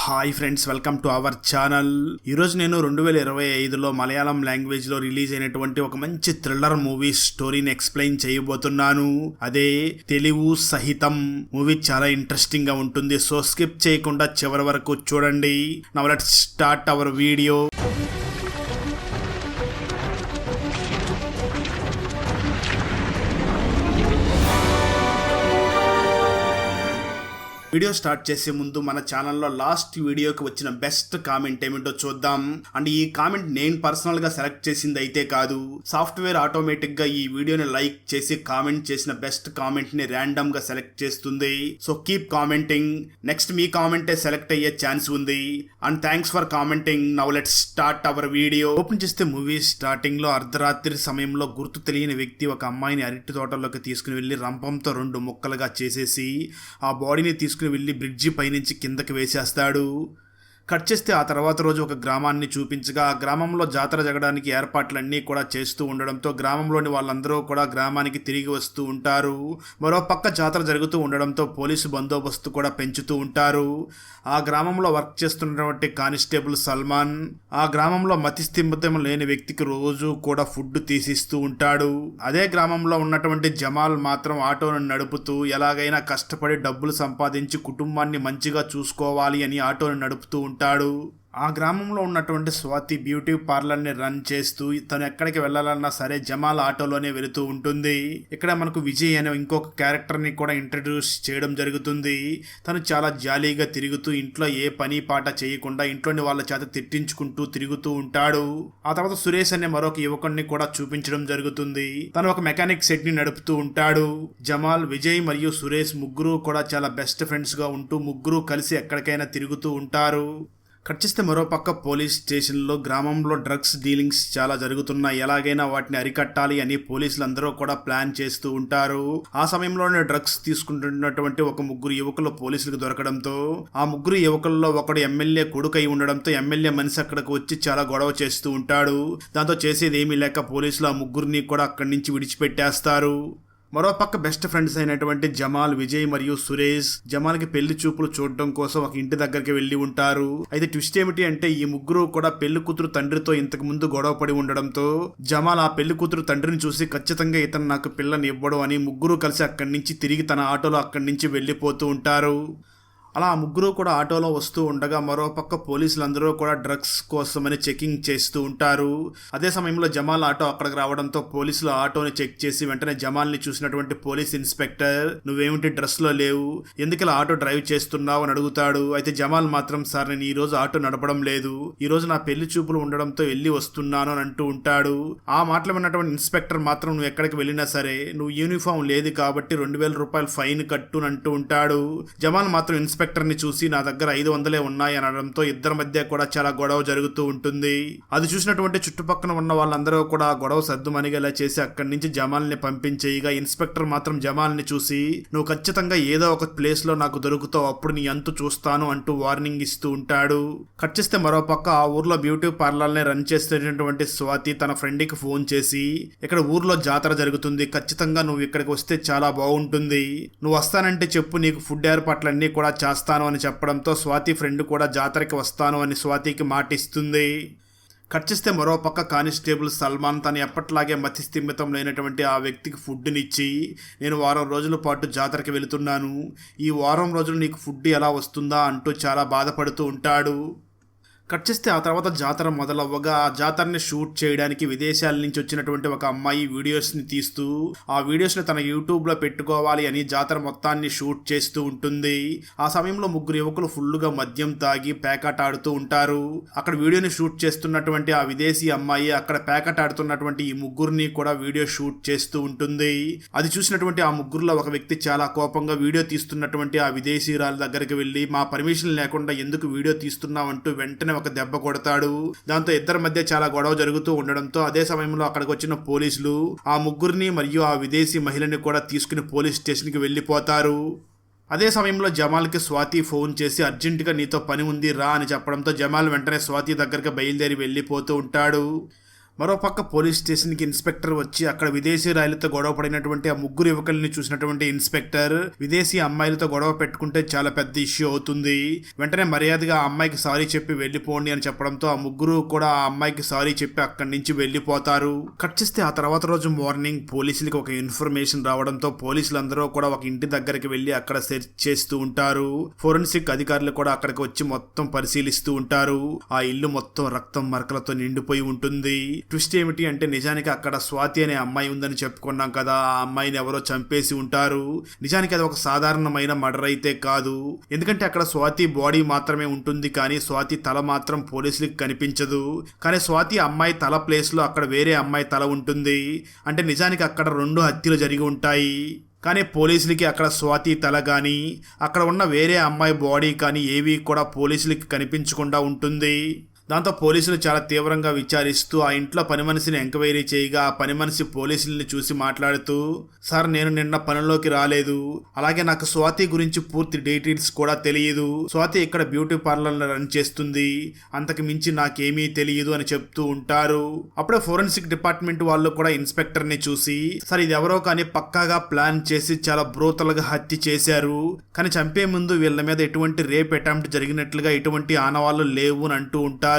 Hi friends, welcome to our channel. ఈరోజు నేను 2025లో మలయాళం లాంగ్వేజ్లో రిలీజ్ అయినటువంటి ఒక మంచి థ్రిల్లర్ మూవీ స్టోరీని ఎక్స్ప్లెయిన్ చేయబోతున్నాను. అదే తెలివు సహితం మూవీ. చాలా ఇంట్రెస్టింగ్ గా ఉంటుంది, సో స్కిప్ చేయకుండా చివరి వరకు చూడండి. Now let's start our video. Video start చేసే ముందు మన ఛానల్లో లాస్ట్ వీడియోకి వచ్చిన బెస్ట్ కామెంట్ ఏమిటో చూద్దాం. అండ్ ఈ కామెంట్ నేను పర్సనల్ గా సెలెక్ట్ చేసింది అయితే కాదు, సాఫ్ట్వేర్ ఆటోమేటిక్ గా ఈ వీడియోని లైక్ చేసి కామెంట్ చేసిన బెస్ట్ కామెంట్ ని ర్యాండమ్ గా సెలెక్ట్ చేస్తుంది. సో కీప్ కామెంటింగ్, నెక్స్ట్ మీ కామెంటే సెలెక్ట్ అయ్యే ఛాన్స్ ఉంది. And thanks for commenting. Now let's start our video. Open చేస్తే మూవీ స్టార్టింగ్ లో అర్ధరాత్రి సమయంలో గుర్తు తెలియని వ్యక్తి ఒక అమ్మాయిని అరటి తోటలోకి తీసుకుని వెళ్లి రంపంతో 2 ముక్కలుగా చేసేసి ఆ బాడీని తీసుకుని వెళ్ళి బ్రిడ్జి పైనుంచి కిందకి వేసేస్తాడు. కట్ చేస్తే ఆ తర్వాత రోజు ఒక గ్రామాన్ని చూపించగా ఆ గ్రామంలో జాతర జరగడానికి ఏర్పాట్లన్నీ కూడా చేస్తూ ఉండడంతో గ్రామంలోని వాళ్ళందరూ కూడా గ్రామానికి తిరిగి వస్తూ ఉంటారు. మరో పక్క జాతర జరుగుతూ ఉండడంతో పోలీసు బందోబస్తు కూడా పెంచుతూ ఉంటారు. ఆ గ్రామంలో వర్క్ చేస్తున్నటువంటి కానిస్టేబుల్ సల్మాన్ ఆ గ్రామంలో మతిస్థిమితం లేని వ్యక్తికి రోజు కూడా ఫుడ్ తీసిస్తూ ఉంటాడు. అదే గ్రామంలో ఉన్నటువంటి జమాల్ మాత్రం ఆటోను నడుపుతూ ఎలాగైనా కష్టపడి డబ్బులు సంపాదించి కుటుంబాన్ని మంచిగా చూసుకోవాలి అని ఆటోను నడుపుతూ ఉంటాడు. ఆ గ్రామంలో ఉన్నటువంటి స్వాతి బ్యూటీ పార్లర్ని రన్ చేస్తూ తను ఎక్కడికి వెళ్ళాలన్నా సరే జమాల్ ఆటోలోనే వెళుతూ ఉంటుంది. ఇక్కడ మనకు విజయ్ అనే ఇంకొక క్యారెక్టర్ని కూడా ఇంట్రడ్యూస్ చేయడం జరుగుతుంది. తను చాలా జాలీగా తిరుగుతూ ఇంట్లో ఏ పని పాట చేయకుండా ఇంట్లోని వాళ్ళ చేత తిట్టించుకుంటూ తిరుగుతూ ఉంటాడు. ఆ తర్వాత సురేష్ అనే మరొక యువకుడిని కూడా చూపించడం జరుగుతుంది. తను ఒక మెకానిక్ సెట్ ని నడుపుతూ ఉంటాడు. జమాల్, విజయ్ మరియు సురేష్ ముగ్గురు కూడా చాలా బెస్ట్ ఫ్రెండ్స్ గా ఉంటూ ముగ్గురు కలిసి ఎక్కడికైనా తిరుగుతూ ఉంటారు. కట్ చేస్తే మరో పక్క పోలీస్ స్టేషన్లో గ్రామంలో డ్రగ్స్ డీలింగ్స్ చాలా జరుగుతున్నాయి. ఎలాగైనా వాటిని అరికట్టాలి అని పోలీసులందరూ కూడా ప్లాన్ చేస్తూ ఉంటారు. ఆ సమయంలోనే డ్రగ్స్ తీసుకుంటున్నటువంటి ఒక 3 యువకులు పోలీసులకు దొరకడంతో ఆ 3 యువకుల్లో ఒకడు ఎమ్మెల్యే కొడుకు అయి ఉండడంతో ఎమ్మెల్యే మనిషి అక్కడికి వచ్చి చాలా గొడవ చేస్తూ ఉంటాడు. దాంతో చేసేది ఏమీ లేక పోలీసులు ఆ 3 కూడా అక్కడి నుంచి విడిచిపెట్టేస్తారు. మరోపక్క బెస్ట్ ఫ్రెండ్స్ అయినటువంటి జమాల్, విజయ్ మరియు సురేష్ జమాల్కి పెళ్లి చూపులు చూడడం కోసం ఒక ఇంటి దగ్గరికి వెళ్లి ఉంటారు. అయితే ట్విస్ట్ ఏమిటి అంటే ఈ 3 కూడా పెళ్లి కూతురు తండ్రితో ఇంతకు ముందు గొడవ పడి ఉండడంతో జమాల్ ఆ పెళ్లి కూతురు తండ్రిని చూసి ఖచ్చితంగా ఇతను నాకు పిల్లని ఇవ్వడం అని 3 కలిసి అక్కడి నుంచి తిరిగి తన ఆటోలో అక్కడి నుంచి వెళ్లిపోతూ ఉంటారు. అలా 3 కూడా ఆటోలో వస్తూ ఉండగా మరోపక్క పోలీసులందరూ కూడా డ్రగ్స్ కోసమని చెకింగ్ చేస్తూ ఉంటారు. అదే సమయంలో జమాల్ ఆటో అక్కడికి రావడంతో పోలీసులు ఆటోని చెక్ చేసి వెంటనే జమాల్ని చూసినటువంటి పోలీస్ ఇన్స్పెక్టర్, నువ్వేమిటి డ్రెస్ లో లేవు, ఎందుకు ఇలా ఆటో డ్రైవ్ చేస్తున్నావు అని అడుగుతాడు. అయితే జమాల్ మాత్రం, సార్ నేను ఈ రోజు ఆటో నడపడం లేదు, ఈ రోజు నా పెళ్లి చూపులు ఉండడంతో వెళ్ళి వస్తున్నాను అని అంటూ ఉంటాడు. ఆ మాటలు విన్నటువంటి ఇన్స్పెక్టర్ మాత్రం, నువ్వు ఎక్కడికి వెళ్ళినా సరే నువ్వు యూనిఫామ్ లేదు కాబట్టి 2000 రూపాయలు ఫైన్ కట్టు అంటూ ఉంటాడు. జమాల్ మాత్రం ఇన్స్పెక్టర్ ని చూసి నా దగ్గర 500 ఉన్నాయి అనడంతో ఇద్దరి మధ్య కూడా చాలా గొడవ జరుగుతూ ఉంటుంది. అది చూసినటువంటి చుట్టుపక్కల ఉన్న వాళ్ళందరూ కూడా ఆ గొడవ సద్దుమణిగేలా చేసి అక్కడి నుంచి జమాల్ ని పంపించేయగా ఇన్స్పెక్టర్ మాత్రం జమాల్ ని చూసి, నువ్వు ఖచ్చితంగా ఏదో ఒక ప్లేస్ లో నాకు దొరుకుతావు, అప్పుడు నీ అంతు చూస్తాను అంటూ వార్నింగ్ ఇస్తూ ఉంటాడు. కట్ చేస్తే మరోపక్క ఆ ఊర్లో బ్యూటీ పార్లర్ ని రన్ చేసేటటువంటి స్వాతి తన ఫ్రెండ్ కి ఫోన్ చేసి, ఇక్కడ ఊర్లో జాతర జరుగుతుంది, ఖచ్చితంగా నువ్వు ఇక్కడికి వస్తే చాలా బాగుంటుంది, నువ్వు వస్తానంటే చెప్పు, నీకు ఫుడ్ ఏర్పాట్లన్నీ కూడా చేస్తాను అని చెప్పడంతో స్వాతి ఫ్రెండ్ కూడా జాతరకి వస్తాను అని స్వాతికి మాటిస్తుంది. కట్ చేస్తే మరో పక్క కానిస్టేబుల్ సల్మాన్ తను ఎప్పట్లాగే మతిస్థిమితం లేనటువంటి ఆ వ్యక్తికి ఫుడ్నిచ్చి, నేను వారం రోజుల పాటు జాతరకి వెళుతున్నాను, ఈ వారం రోజులు నీకు ఫుడ్ ఎలా వస్తుందా అంటూ చాలా బాధపడుతూ ఉంటాడు. కట్ చేస్తే ఆ తర్వాత జాతర మొదలవ్వగా ఆ జాతరని షూట్ చేయడానికి విదేశాల నుంచి వచ్చినటువంటి ఒక అమ్మాయి వీడియోస్ని తీస్తూ ఆ వీడియోస్ని తన యూట్యూబ్లో పెట్టుకోవాలి అని జాతర మొత్తాన్ని షూట్ చేస్తూ ఉంటుంది. ఆ సమయంలో 3 యువకులు ఫుల్గా మద్యం తాగి పేకాట ఆడుతూ ఉంటారు. అక్కడ వీడియోని షూట్ చేస్తున్నటువంటి ఆ విదేశీ అమ్మాయి అక్కడ పేకాట ఆడుతున్నటువంటి ఈ 3 కూడా వీడియో షూట్ చేస్తూ ఉంటుంది. అది చూసినటువంటి ఆ 3లో ఒక వ్యక్తి చాలా కోపంగా వీడియో తీస్తున్నటువంటి ఆ విదేశీరాల దగ్గరికి వెళ్ళి, మా పర్మిషన్ లేకుండా ఎందుకు వీడియో తీస్తున్నావంటూ వెంటనే ఒక దెబ్బ కొడతాడు. దాంతో ఇద్దరి మధ్య చాలా గొడవ జరుగుతూ ఉండడంతో అదే సమయంలో అక్కడికి వచ్చిన పోలీసులు ఆ 3 మరియు ఆ విదేశీ మహిళని కూడా తీసుకుని పోలీస్ స్టేషన్ కి వెళ్లిపోతారు. అదే సమయంలో జమాల్కి స్వాతి ఫోన్ చేసి అర్జెంటుగా నీతో పని ఉంది రా అని చెప్పడంతో జమాల్ వెంటనే స్వాతి దగ్గరికి బయలుదేరి వెళ్ళిపోతూ ఉంటాడు. మరోపక్క పోలీస్ స్టేషన్ కి ఇన్స్పెక్టర్ వచ్చి అక్కడ విదేశీ రాయలతో గొడవ పడినటువంటి ఆ ముగ్గురు యువకుల్ని చూసినటువంటి ఇన్స్పెక్టర్ విదేశీ అమ్మాయిలతో గొడవ పెట్టుకుంటే చాలా పెద్ద ఇష్యూ అవుతుంది, వెంటనే మర్యాదగా ఆ అమ్మాయికి సారీ చెప్పి వెళ్ళిపోండి అని చెప్పడంతో ఆ ముగ్గురు కూడా ఆ అమ్మాయికి సారీ చెప్పి అక్కడి నుంచి వెళ్ళిపోతారు. కట్ చేస్తే ఆ తర్వాత రోజు మార్నింగ్ పోలీసులకి ఒక ఇన్ఫర్మేషన్ రావడంతో పోలీసులందరూ కూడా ఒక ఇంటి దగ్గరికి వెళ్లి అక్కడ సెర్చ్ చేస్తూ ఉంటారు. ఫోరెన్సిక్ అధికారులు కూడా అక్కడికి వచ్చి మొత్తం పరిశీలిస్తూ ఉంటారు. ఆ ఇల్లు మొత్తం రక్తం మరకలతో నిండిపోయి ఉంటుంది. ట్విస్ట్ ఏమిటి అంటే నిజానికి అక్కడ స్వాతి అనే అమ్మాయి ఉందని చెప్పుకున్నాం కదా, ఆ అమ్మాయిని ఎవరో చంపేసి ఉంటారు. నిజానికి అది ఒక సాధారణమైన మర్డర్ అయితే కాదు, ఎందుకంటే అక్కడ స్వాతి బాడీ మాత్రమే ఉంటుంది కానీ స్వాతి తల మాత్రం పోలీసులకి కనిపించదు. కానీ స్వాతి అమ్మాయి తల ప్లేస్ లో అక్కడ వేరే అమ్మాయి తల ఉంటుంది. అంటే నిజానికి అక్కడ 2 హత్యలు జరిగి ఉంటాయి. కానీ పోలీసులకి అక్కడ స్వాతి తల కానీ అక్కడ ఉన్న వేరే అమ్మాయి బాడీ కానీ ఏవి కూడా పోలీసులకి కనిపించకుండా ఉంటుంది. దాంతో పోలీసులు చాలా తీవ్రంగా విచారిస్తూ ఆ ఇంట్లో పని మనిషిని ఎంక్వైరీ చేయగా ఆ పని మనిషి పోలీసుల్ని చూసి మాట్లాడుతూ, సార్ నేను నిన్న పనిలోకి రాలేదు, అలాగే నాకు స్వాతి గురించి పూర్తి డీటెయిల్స్ కూడా తెలియదు, స్వాతి ఇక్కడ బ్యూటీ పార్లర్ రన్ చేస్తుంది, అంతకు మించి నాకేమీ తెలియదు అని చెప్తూ ఉంటారు. అప్పుడే ఫోరెన్సిక్ డిపార్ట్మెంట్ వాళ్ళు కూడా ఇన్స్పెక్టర్ ని చూసి, సార్ ఇది ఎవరో కానీ పక్కాగా ప్లాన్ చేసి చాలా బ్రూతల్ గా హత్య చేశారు, కానీ చంపే ముందు వీళ్ళ మీద ఎటువంటి రేప్ అటెంప్ట్ జరిగినట్లుగా ఎటువంటి ఆనవాళ్లు లేవు అని అంటూ ఉంటారు.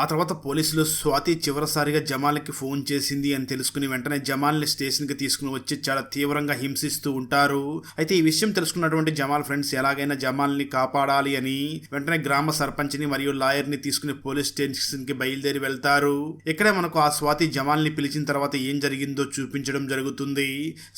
ఆ తర్వాత పోలీసులు స్వాతి చివరిసారిగా జమాల్కి ఫోన్ చేసింది అని తెలుసుకుని వెంటనే జమాల్ని స్టేషన్కి తీసుకుని వచ్చి చాలా తీవ్రంగా హింసిస్తూ ఉంటారు. అయితే ఈ విషయం తెలుసుకున్నటువంటి జమాల్ ఫ్రెండ్స్ ఎలాగైనా జమాల్ని కాపాడాలి అని వెంటనే గ్రామ సర్పంచ్ని మరియు లాయర్ని తీసుకుని పోలీస్ స్టేషన్కి బయలుదేరి వెళ్తారు. ఇక్కడే మనకు ఆ స్వాతి జమాల్ని పిలిచిన తర్వాత ఏం జరిగిందో చూపించడం జరుగుతుంది.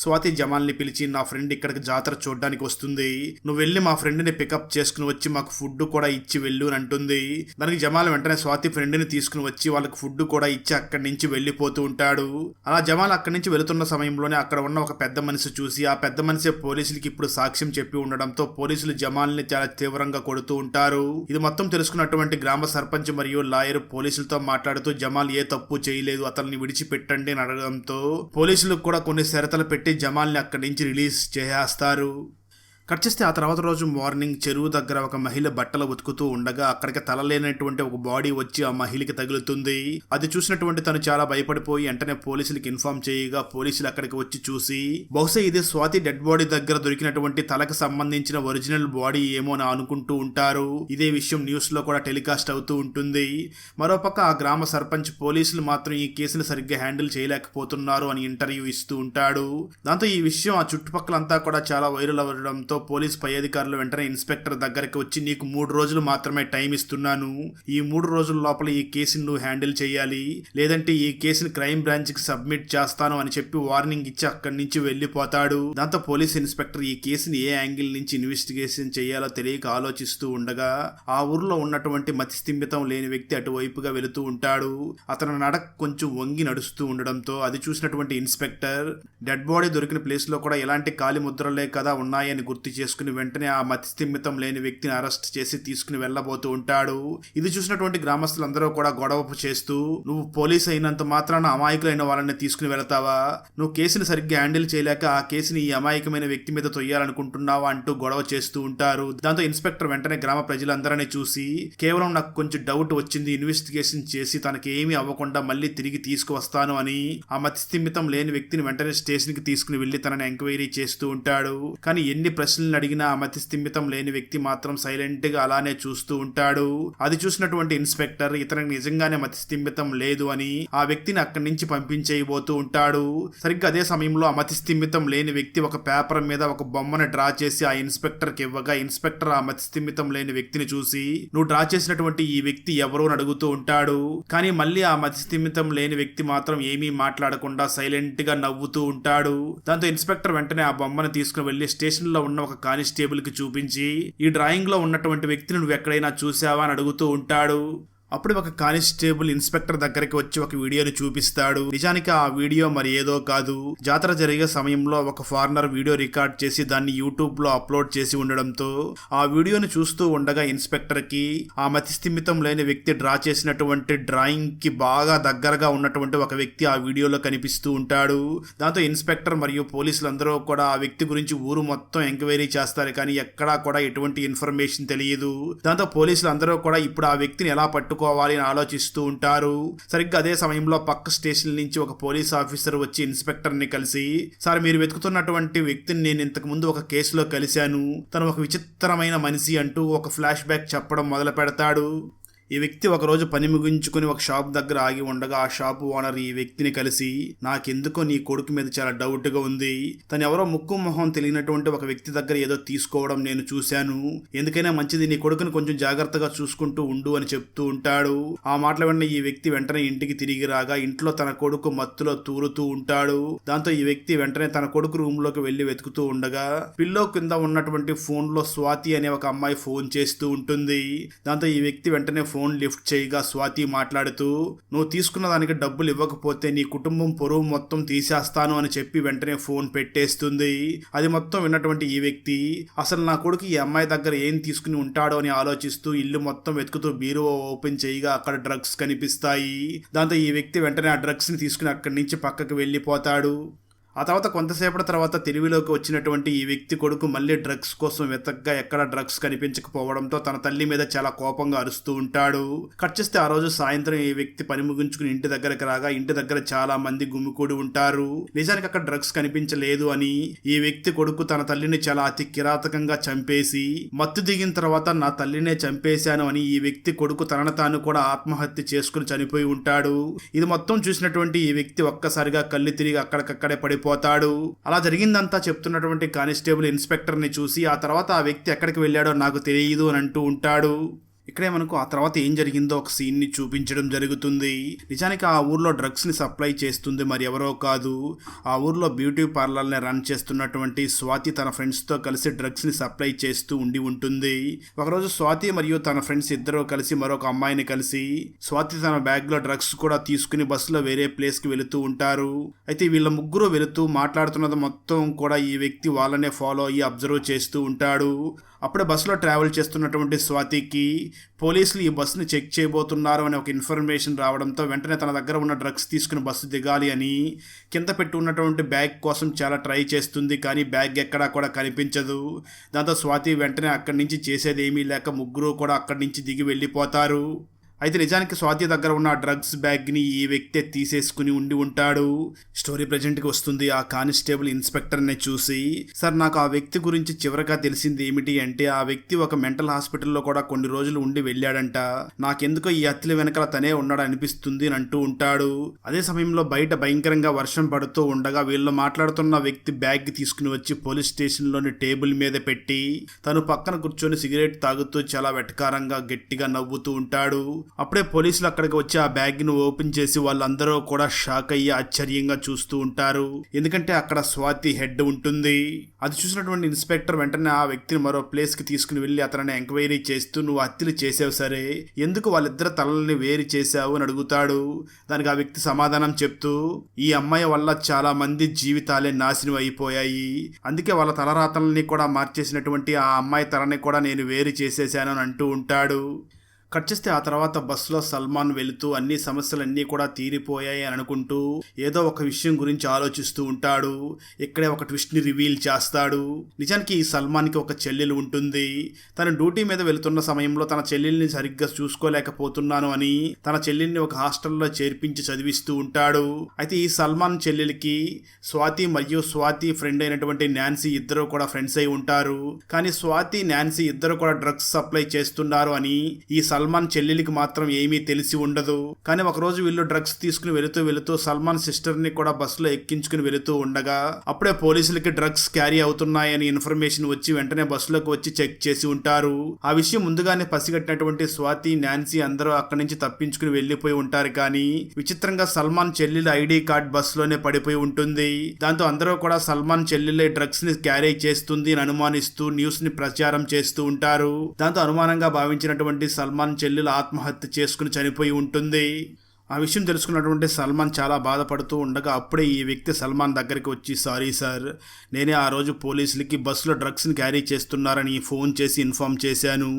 స్వాతి జమాల్ని పిలిచి, నా ఫ్రెండ్ ఇక్కడికి జాతర చూడడానికి వస్తుంది, నువ్వు వెళ్ళి మా ఫ్రెండ్ని పికప్ చేసుకుని వచ్చి మాకు ఫుడ్ కూడా ఇచ్చి వెళ్ళు అని అంటుంది. దానికి జమాల్ వెంటనే స్వాతి ఫ్రెండ్ని తీసుకుని వచ్చి వాళ్ళకి ఫుడ్ కూడా ఇచ్చి అక్కడి నుంచి వెళ్ళిపోతూ ఉంటాడు. అలా జమాల్ అక్కడి నుంచి వెళుతున్న సమయంలోనే అక్కడ ఉన్న ఒక పెద్ద మనిషి చూసి ఆ పెద్ద మనిషి పోలీసులకి ఇప్పుడు సాక్ష్యం చెప్పి ఉండడంతో పోలీసులు జమాల్ని చాలా తీవ్రంగా కొడుతూ ఉంటారు. ఇది మొత్తం తెలుసుకున్నటువంటి గ్రామ సర్పంచ్ మరియు లాయర్ పోలీసులతో మాట్లాడుతూ జమాల్ ఏ తప్పు చేయలేదు, అతన్ని విడిచిపెట్టండి అని అడగడంతో పోలీసులకు కూడా కొన్ని షరతులు పెట్టి జమాల్ని అక్కడి నుంచి రిలీజ్ చేసేస్తారు. కట్ చేస్తే ఆ తర్వాత రోజు మార్నింగ్ చెరువు దగ్గర ఒక మహిళ బట్టలు ఉతుకుతూ ఉండగా అక్కడికి తల లేనటువంటి ఒక బాడీ వచ్చి ఆ మహిళకి తగులుతుంది. అది చూసినటువంటి తను చాలా భయపడిపోయి వెంటనే పోలీసులకు ఇన్ఫార్మ్ చేయగా పోలీసులు అక్కడికి వచ్చి చూసి బహుశా ఇది స్వాతి డెడ్ బాడీ దగ్గర దొరికినటువంటి తలకు సంబంధించిన ఒరిజినల్ బాడీ ఏమో అని అనుకుంటూ ఉంటారు. ఇదే విషయం న్యూస్ లో కూడా టెలికాస్ట్ అవుతూ ఉంటుంది. మరోపక్క ఆ గ్రామ సర్పంచ్ పోలీసులు మాత్రం ఈ కేసును సరిగ్గా హ్యాండిల్ చేయలేకపోతున్నారు అని ఇంటర్వ్యూ ఇస్తూ ఉంటాడు. దాంతో ఈ విషయం ఆ చుట్టుపక్కలంతా కూడా చాలా వైరల్ అవ్వడంతో పోలీస్ పై అధికారులు వెంటనే ఇన్స్పెక్టర్ దగ్గరికి వచ్చి, నీకు 3 రోజులు మాత్రమే టైం ఇస్తున్నాను, ఈ 3 రోజుల లోపల ఈ కేసుని నువ్వు హ్యాండిల్ చేయాలి, లేదంటే ఈ కేసుని క్రైమ్ బ్రాంచ్ కి సబ్మిట్ చేస్తాను అని చెప్పి వార్నింగ్ ఇచ్చి అక్కడి నుంచి వెళ్ళిపోతాడు. దాంతో పోలీస్ ఇన్స్పెక్టర్ ఈ కేసుని ఏ యాంగిల్ నుంచి ఇన్వెస్టిగేషన్ చేయాలో తెలియక ఆలోచిస్తూ ఉండగా ఆ ఊర్లో ఉన్నటువంటి మతిస్థిమితం లేని వ్యక్తి అటువైపుగా వెళుతూ ఉంటాడు. అతను నడక కొంచెం వంగి నడుస్తూ ఉండడంతో అది చూసినటువంటి ఇన్స్పెక్టర్ డెడ్ బాడీ దొరికిన ప్లేస్ లో కూడా ఎలాంటి కాలి ముద్రలే కదా ఉన్నాయని గుర్తు చేసుకుని వెంటనే ఆ మతిస్థిమితం లేని వ్యక్తిని అరెస్ట్ చేసి తీసుకుని వెళ్ళబోతూ ఉంటాడు. ఇది చూసినటువంటి గ్రామస్తులందరూ కూడా గొడవ చేస్తూ, నువ్వు పోలీస్ అయినంత మాత్రాన అమాయకులైన వాళ్ళని తీసుకుని వెళతావా, నువ్వు కేసుని సరిగ్గా హ్యాండిల్ చేయలేక ఆ కేసుని ఈ అమాయకమైన వ్యక్తి మీద తొయ్యాలనుకుంటున్నావా అంటూ గొడవ చేస్తూ ఉంటారు. దాంతో ఇన్స్పెక్టర్ వెంటనే గ్రామ ప్రజలందరినీ చూసి, కేవలం నాకు కొంచెం డౌట్ వచ్చింది, ఇన్వెస్టిగేషన్ చేసి తనకి ఏమీ అవ్వకుండా మళ్ళీ తిరిగి తీసుకువస్తాను అని ఆ మతిస్థిమితం లేని వ్యక్తిని వెంటనే స్టేషన్ కి తీసుకుని వెళ్లి తనని ఎంక్వైరీ చేస్తూ ఉంటాడు. కానీ ఎన్ని ప్రశ్నలు అడిగినా ఆ మతిస్థిమితం లేని వ్యక్తి మాత్రం సైలెంట్ గా అలానే చూస్తూ ఉంటాడు. అది చూసినటువంటి ఇన్స్పెక్టర్ ఇతనికి నిజంగానే మతిస్థిమితం లేదు అని ఆ వ్యక్తిని అక్కడి నుంచి పంపించేయబోతూ ఉంటాడు. సరిగ్గా అదే సమయంలో ఆ మతిస్థిమితం లేని వ్యక్తి ఒక పేపర్ మీద ఒక బొమ్మను డ్రా చేసి ఆ ఇన్స్పెక్టర్ కి ఇవ్వగా ఇన్స్పెక్టర్ ఆ మతిస్థిమితం లేని వ్యక్తిని చూసి, నువ్వు డ్రా చేసినటువంటి ఈ వ్యక్తి ఎవరు అని అడుగుతూ ఉంటాడు. కానీ మళ్ళీ ఆ మతిస్థిమితం లేని వ్యక్తి మాత్రం ఏమీ మాట్లాడకుండా సైలెంట్ గా నవ్వుతూ ఉంటాడు. దాంతో ఇన్స్పెక్టర్ వెంటనే ఆ బొమ్మను తీసుకుని వెళ్లి స్టేషన్ లో ఉన్న ఒక కానిస్టేబుల్ కి చూపించి, ఈ డ్రాయింగ్ లో ఉన్నటువంటి వ్యక్తిని నువ్వు ఎక్కడైనా చూసావా అని అడుగుతూ ఉంటాడు. అప్పుడు ఒక కానిస్టేబుల్ ఇన్స్పెక్టర్ దగ్గరికి వచ్చి ఒక వీడియోని చూపిస్తాడు. నిజానికి ఆ వీడియో మరి ఏదో కాదు, జాతర జరిగే సమయంలో ఒక ఫారినర్ వీడియో రికార్డ్ చేసి దాన్ని యూట్యూబ్ లో అప్లోడ్ చేసి ఉండడంతో ఆ వీడియోని చూస్తూ ఉండగా ఇన్స్పెక్టర్ కి ఆ మతిస్థిమితం లేని వ్యక్తి డ్రా చేసినటువంటి డ్రాయింగ్ కి బాగా దగ్గరగా ఉన్నటువంటి ఒక వ్యక్తి ఆ వీడియోలో కనిపిస్తూ ఉంటాడు. దాంతో ఇన్స్పెక్టర్ మరియు పోలీసులందరూ కూడా ఆ వ్యక్తి గురించి ఊరు మొత్తం ఎంక్వైరీ చేస్తారు, కానీ ఎక్కడా కూడా ఎటువంటి ఇన్ఫర్మేషన్ తెలియదు. దాంతో పోలీసులు అందరూ కూడా ఇప్పుడు ఆ వ్యక్తిని ఎలా పట్టుకోవాలి అని ఆలోచిస్తూ ఉంటారు. సరిగ్గా అదే సమయంలో పక్క స్టేషన్ నుంచి ఒక పోలీస్ ఆఫీసర్ వచ్చి ఇన్స్పెక్టర్ ని కలిసి, సార్ మీరు వెతుకుతున్నటువంటి వ్యక్తిని నేను ఇంతకు ముందు ఒక కేసులో కలిశాను, తను ఒక విచిత్రమైన మనిషి అంటూ ఒక ఫ్లాష్ బ్యాక్ చెప్పడం మొదలు పెడతాడు. ఈ వ్యక్తి ఒకరోజు పని ముగించుకుని ఒక షాప్ దగ్గర ఆగి ఉండగా ఆ షాప్ ఓనర్ ఈ వ్యక్తిని కలిసి, నాకెందుకో నీ కొడుకు మీద చాలా డౌట్గా ఉంది, తను ఎవరో ముక్కు మొహం తెలియనటువంటి ఒక వ్యక్తి దగ్గర ఏదో తీసుకోవడం నేను చూశాను, ఎందుకైనా మంచిది నీ కొడుకుని కొంచెం జాగ్రత్తగా చూసుకుంటూ ఉండు అని చెప్తూ ఉంటాడు. ఆ మాటల వెంటనే ఈ వ్యక్తి వెంటనే ఇంటికి తిరిగి రాగా ఇంట్లో తన కొడుకు మత్తులో తూరుతూ ఉంటాడు. దాంతో ఈ వ్యక్తి వెంటనే తన కొడుకు రూమ్ లోకి వెళ్లి వెతుకుతూ ఉండగా పిల్లో కింద ఉన్నటువంటి ఫోన్ లో స్వాతి అనే ఒక అమ్మాయి ఫోన్ చేస్తూ ఉంటుంది. దాంతో ఈ వ్యక్తి వెంటనే ఫోన్ లిఫ్ట్ చేయగా స్వాతి మాట్లాడుతూ, నువ్వు తీసుకున్న దానికి డబ్బులు ఇవ్వకపోతే నీ కుటుంబం పొరుగు మొత్తం తీసేస్తాను అని చెప్పి వెంటనే ఫోన్ పెట్టేస్తుంది. అది మొత్తం విన్నటువంటి ఈ వ్యక్తి, అసలు నా కొడుకు ఈ అమ్మాయి దగ్గర ఏం తీసుకుని ఉంటాడో అని ఆలోచిస్తూ ఇల్లు మొత్తం వెతుకుతూ బీరువా ఓపెన్ చేయగా అక్కడ డ్రగ్స్ కనిపిస్తాయి. దాంతో ఈ వ్యక్తి వెంటనే ఆ డ్రగ్స్ ని తీసుకుని అక్కడి నుంచి పక్కకి వెళ్ళిపోతాడు. ఆ తర్వాత కొంతసేపటి తర్వాత తెలివిలోకి వచ్చినటువంటి ఈ వ్యక్తి కొడుకు మళ్ళీ డ్రగ్స్ కోసం వెతకగా ఎక్కడ డ్రగ్స్ కనిపించకపోవడంతో తన తల్లి మీద చాలా కోపంగా అరుస్తూ ఉంటాడు. కట్ చేస్తే ఆ రోజు సాయంత్రం ఈ వ్యక్తి పని ముగించుకుని ఇంటి దగ్గరకు రాగా ఇంటి దగ్గర చాలా మంది గుమికూడి ఉంటారు. నిజానికి అక్కడ డ్రగ్స్ కనిపించలేదు అని ఈ వ్యక్తి కొడుకు తన తల్లిని చాలా అతి కిరాతకంగా చంపేసి, మత్తు దిగిన తర్వాత నా తల్లినే చంపేశాను అని ఈ వ్యక్తి కొడుకు తనను తాను కూడా ఆత్మహత్య చేసుకుని చనిపోయి ఉంటాడు. ఇది మొత్తం చూసినటువంటి ఈ వ్యక్తి ఒక్కసారిగా కళ్ళు తిరిగి అక్కడికక్కడే పడిపోతాడు. అలా జరిగిందంతా చెప్తున్నటువంటి కానిస్టేబుల్ ఇన్స్పెక్టర్ ని చూసి, ఆ తర్వాత ఆ వ్యక్తి ఎక్కడికి వెళ్ళాడో నాకు తెలియదు అని అంటూ ఉంటాడు. ఇక్కడే మనకు ఆ తర్వాత ఏం జరిగిందో ఒక సీన్ ని చూపించడం జరుగుతుంది. నిజానికి ఆ ఊర్లో డ్రగ్స్ ని సప్లై చేస్తుంది మరి ఎవరో కాదు, ఆ ఊర్లో బ్యూటీ పార్లర్ ని రన్ చేస్తున్నటువంటి స్వాతి తన ఫ్రెండ్స్ తో కలిసి డ్రగ్స్ ని సప్లై చేస్తూ ఉండి ఉంటుంది. ఒకరోజు స్వాతి మరియు తన ఫ్రెండ్స్ ఇద్దరు కలిసి మరొక అమ్మాయిని కలిసి, స్వాతి తన బ్యాగ్ లో డ్రగ్స్ కూడా తీసుకుని బస్సులో వేరే ప్లేస్ కి వెళుతూ ఉంటారు. అయితే వీళ్ళ ముగ్గురు వెళుతూ మాట్లాడుతున్నది మొత్తం కూడా ఈ వ్యక్తి వాళ్ళనే ఫాలో అయ్యి అబ్జర్వ్ చేస్తూ ఉంటాడు. అప్పుడే బస్సులో ట్రావెల్ చేస్తున్నటువంటి స్వాతికి పోలీసులు ఈ బస్సుని చెక్ చేయబోతున్నారు అనే ఒక ఇన్ఫర్మేషన్ రావడంతో వెంటనే తన దగ్గర ఉన్న డ్రగ్స్ తీసుకుని బస్సు దిగాలి అని కింద పెట్టి ఉన్నటువంటి బ్యాగ్ కోసం చాలా ట్రై చేస్తుంది. కానీ బ్యాగ్ ఎక్కడా కూడా కనిపించదు. దాంతో స్వాతి వెంటనే అక్కడి నుంచి చేసేది ఏమీ లేక ముగ్గురు కూడా అక్కడి నుంచి దిగి వెళ్ళిపోతారు. అయితే నిజానికి స్వాతి దగ్గర ఉన్న డ్రగ్స్ బ్యాగ్ ని ఈ వ్యక్తే తీసేసుకుని ఉండి ఉంటాడు. స్టోరీ ప్రెజెంట్ కి వస్తుంది. ఆ కానిస్టేబుల్ ఇన్స్పెక్టర్ ని చూసి, సార్ నాకు ఆ వ్యక్తి గురించి చివరగా తెలిసింది ఏమిటి అంటే, ఆ వ్యక్తి ఒక మెంటల్ హాస్పిటల్లో కూడా కొన్ని రోజులు ఉండి వెళ్ళాడంట, నాకెందుకో ఈ హత్యల వెనకాల తనే ఉన్నాడు అనిపిస్తుంది అని అంటూ ఉంటాడు. అదే సమయంలో బయట భయంకరంగా వర్షం పడుతూ ఉండగా వీళ్ళు మాట్లాడుతున్న వ్యక్తి బ్యాగ్ తీసుకుని వచ్చి పోలీస్ స్టేషన్ లోని టేబుల్ మీద పెట్టి తను పక్కన కూర్చొని సిగరెట్ తాగుతూ చాలా వెటకారంగా గట్టిగా నవ్వుతూ ఉంటాడు. అప్పుడే పోలీసులు అక్కడికి వచ్చి ఆ బ్యాగ్ ను ఓపెన్ చేసి వాళ్ళందరూ కూడా షాక్ అయ్యి ఆశ్చర్యంగా చూస్తూ ఉంటారు. ఎందుకంటే అక్కడ స్వాతి హెడ్ ఉంటుంది. అది చూసినటువంటి ఇన్స్పెక్టర్ వెంటనే ఆ వ్యక్తిని మరో ప్లేస్ కి తీసుకుని వెళ్లి అతనిని ఎంక్వైరీ చేస్తూ, నువ్వు హత్యలు చేసావు సరే, ఎందుకు వాళ్ళిద్దరు తలల్ని వేరు చేశావు అని అడుగుతాడు. దానికి ఆ వ్యక్తి సమాధానం చెప్తూ, ఈ అమ్మాయి వల్ల చాలా మంది జీవితాలే నాశనం అయిపోయాయి, అందుకే వాళ్ళ తలరాతల్ని కూడా మార్చేసినటువంటి ఆ అమ్మాయి తలని కూడా నేను వేరు చేసేశాను అని అంటూ ఉంటాడు. కట్ చేస్తే ఆ తర్వాత బస్సులో సల్మాన్ వెళుతూ అన్ని సమస్యలన్నీ కూడా తీరిపోయాయి అని అనుకుంటూ ఏదో ఒక విషయం గురించి ఆలోచిస్తూ ఉంటాడు. ఇక్కడే ఒక ట్విస్ట్ ని రివీల్ చేస్తాడు. నిజానికి ఈ సల్మాన్ కి ఒక చెల్లెలు ఉంటుంది. తన డ్యూటీ మీద వెళుతున్న సమయంలో తన చెల్లెల్ని సరిగ్గా చూసుకోలేకపోతున్నాను అని తన చెల్లెల్ని ఒక హాస్టల్లో చేర్పించి చదివిస్తూ ఉంటాడు. అయితే ఈ సల్మాన్ చెల్లెలికి స్వాతి మరియు స్వాతి ఫ్రెండ్ అయినటువంటి నాన్సీ ఇద్దరు కూడా ఫ్రెండ్స్ అయి ఉంటారు. కానీ స్వాతి నాన్సీ ఇద్దరు కూడా డ్రగ్స్ సప్లై చేస్తున్నారు అని ఈ సల్మాన్ చెల్లెలికి మాత్రం ఏమీ తెలిసి ఉండదు. కానీ ఒకరోజు వీళ్ళు డ్రగ్స్ తీసుకుని వెళుతూ సల్మాన్ సిస్టర్ ని కూడా బస్సులో ఎక్కించుకుని వెళుతూ ఉండగా అప్పుడే పోలీసులకి డ్రగ్స్ క్యారీ అవుతున్నాయని ఇన్ఫర్మేషన్ వచ్చి వెంటనే బస్సులోకి వచ్చి చెక్ చేసి ఉంటారు. ఆ విషయం ముందుగానే పసిగట్టినటువంటి స్వాతి, నాన్సీ అందరూ అక్కడి నుంచి తప్పించుకుని వెళ్లిపోయి ఉంటారు. కానీ విచిత్రంగా సల్మాన్ చెల్లెలి ఐడి కార్డ్ బస్సులోనే పడిపోయి ఉంటుంది. దాంతో అందరూ కూడా సల్మాన్ చెల్లెలే డ్రగ్స్ ని క్యారీ చేస్తుంది అని అనుమానిస్తూ న్యూస్ ని ప్రచారం చేస్తూ ఉంటారు. దాంతో అనుమానంగా భావించినటువంటి సల్మాన్ చెల్లెలు ఆత్మహత్య చేసుకుని చనిపోయి ఉంటుంది. ఆ విషయం తెలుసుకున్నటువంటి సల్మాన్ చాలా బాధపడుతూ ఉండగా అప్పుడే ఈ వ్యక్తి సల్మాన్ దగ్గరికి వచ్చి, సారీ సార్, నేనే ఆ రోజు పోలీసులకి బస్సులో డ్రగ్స్ని క్యారీ చేస్తున్నారని ఫోన్ చేసి ఇన్ఫామ్ చేశాను,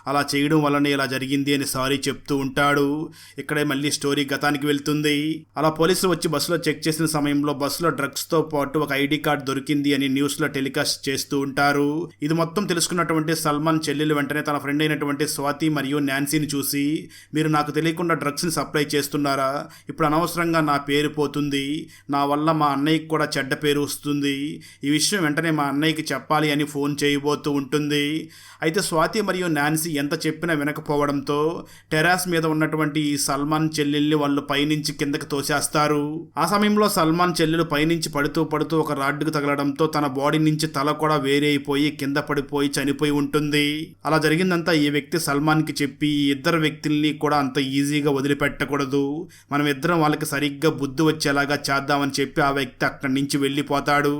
అలా చేయడం వల్లనే ఇలా జరిగింది అని సారీ చెప్తూ ఉంటాడు. ఇక్కడే మళ్ళీ స్టోరీ గతానికి వెళ్తుంది. అలా పోలీసులు వచ్చి బస్సులో చెక్ చేసిన సమయంలో బస్సులో డ్రగ్స్తో పాటు ఒక ఐడి కార్డ్ దొరికింది అని న్యూస్లో టెలికాస్ట్ చేస్తూ ఉంటారు. ఇది మొత్తం తెలుసుకున్నటువంటి సల్మాన్ చెల్లెలు వెంటనే తన ఫ్రెండ్ అయినటువంటి స్వాతి మరియు నాన్సీని చూసి, మీరు నాకు తెలియకుండా డ్రగ్స్ని సప్లై చేస్తున్నారా, ఇప్పుడు అనవసరంగా నా పేరు పోతుంది, నా వల్ల మా అన్నయ్యకి కూడా చెడ్డ పేరు వస్తుంది, ఈ విషయం వెంటనే మా అన్నయ్యకి చెప్పాలి అని ఫోన్ చేయబోతూ ఉంటుంది. అయితే స్వాతి మరియు నాన్సీ ఎంత చెప్పినా వినకపోవడంతో టెరాస్ మీద ఉన్నటువంటి ఈ సల్మాన్ చెల్లెల్ని వాళ్ళు పైనుంచి కిందకి తోసేస్తారు. ఆ సమయంలో సల్మాన్ చెల్లెలు పైనుంచి పడుతూ పడుతూ ఒక రాడ్డుకు తగలడంతో తన బాడీ నుంచి తల కూడా వేరే అయిపోయి కింద పడిపోయి చనిపోయి ఉంటుంది. అలా జరిగిందంతా ఈ వ్యక్తి సల్మాన్కి చెప్పి, ఈ ఇద్దరు వ్యక్తుల్ని కూడా అంత ఈజీగా వదిలిపెట్టకూడదు, మనం ఇద్దరం వాళ్ళకి సరిగ్గా బుద్ధి వచ్చేలాగా చేద్దామని చెప్పి ఆ వ్యక్తి అక్కడి నుంచి వెళ్ళిపోతాడు.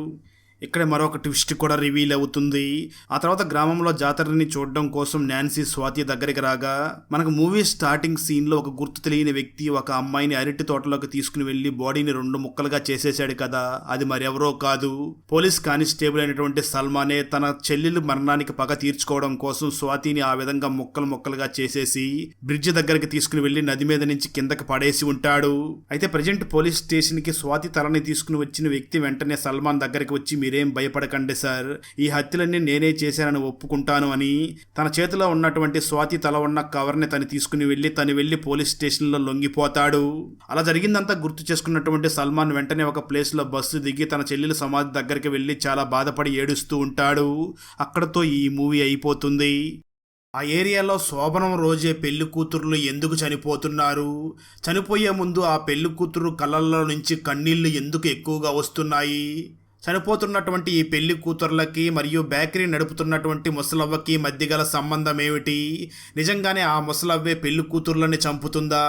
ఇక్కడే మరొక ట్విస్ట్ కూడా రివీల్ అవుతుంది. ఆ తర్వాత గ్రామంలో జాతరని చూడడం కోసం నాన్సీ స్వాతి దగ్గరికి రాగా మనకు మూవీ స్టార్టింగ్ సీన్లో ఒక గుర్తు తెలియని వ్యక్తి ఒక అమ్మాయిని అరటి తోటలోకి తీసుకుని వెళ్ళి బాడీని 2 ముక్కలుగా చేసేశాడు కదా, అది మరెవరో కాదు, పోలీస్ కానిస్టేబుల్ అయినటువంటి సల్మానే తన చెల్లెలు మరణానికి పగ తీర్చుకోవడం కోసం స్వాతిని ఆ విధంగా ముక్కలు ముక్కలుగా చేసేసి బ్రిడ్జ్ దగ్గరికి తీసుకుని వెళ్ళి నది మీద నుంచి కిందకి పడేసి ఉంటాడు. అయితే ప్రజెంట్ పోలీస్ స్టేషన్కి స్వాతి తలని తీసుకుని వచ్చిన వ్యక్తి వెంటనే సల్మాన్ దగ్గరికి వచ్చి, మీరేం భయపడకండి సార్, ఈ హత్యలన్నీ నేనే చేశానని ఒప్పుకుంటాను అని తన చేతిలో ఉన్నటువంటి స్వాతి తల ఉన్న కవర్ని తను తీసుకుని వెళ్ళి పోలీస్ స్టేషన్లో లొంగిపోతాడు. అలా జరిగిందంతా గుర్తు చేసుకున్నటువంటి సల్మాన్ వెంటనే ఒక ప్లేస్లో బస్సు దిగి తన చెల్లెల సమాధి దగ్గరికి వెళ్ళి చాలా బాధపడి ఏడుస్తూ ఉంటాడు. అక్కడతో ఈ మూవీ అయిపోతుంది. ఆ ఏరియాలో శోభనం రోజే పెళ్లి కూతుర్లు ఎందుకు చనిపోతున్నారు, చనిపోయే ముందు ఆ పెళ్లి కూతురు కళ్ళల్లో నుంచి కన్నీళ్లు ఎందుకు ఎక్కువగా వస్తున్నాయి, చనిపోతున్నటువంటి ఈ పెళ్లి కూతుర్లకి మరియు బేకరీ నడుపుతున్నటువంటి ముసలవ్వకి మధ్య గల సంబంధం ఏమిటి, నిజంగానే ఆ ముసలవ్వే పెళ్లి కూతుర్లని చంపుతుందా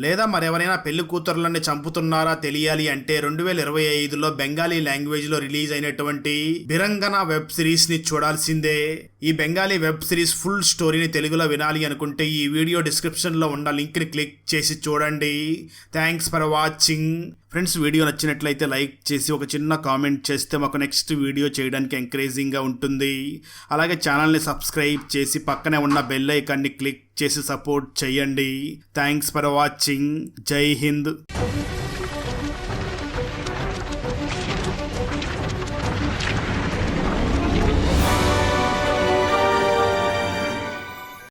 లేదా మరెవరైనా పెళ్లి కూతుర్లని చంపుతున్నారా తెలియాలి అంటే 2025లో బెంగాలీ లాంగ్వేజ్లో రిలీజ్ అయినటువంటి బిరంగన వెబ్ సిరీస్ని చూడాల్సిందే. ఈ బెంగాలీ వెబ్ సిరీస్ ఫుల్ స్టోరీని తెలుగులో వినాలి అనుకుంటే ఈ వీడియో డిస్క్రిప్షన్లో ఉన్న లింక్ని క్లిక్ చేసి చూడండి. Thanks for watching. Friends, video నచ్చినట్లయితే లైక్ చేసి ఒక చిన్న కామెంట్ చేస్తే మాకు నెక్స్ట్ వీడియో చేయడానికి ఎంకరేజింగ్గా ఉంటుంది. అలాగే ఛానల్ని సబ్స్క్రైబ్ చేసి పక్కనే ఉన్న బెల్ ఐకాన్ని క్లిక్ చేసి సపోర్ట్ చేయండి. Thanks for watching. జై హింద్.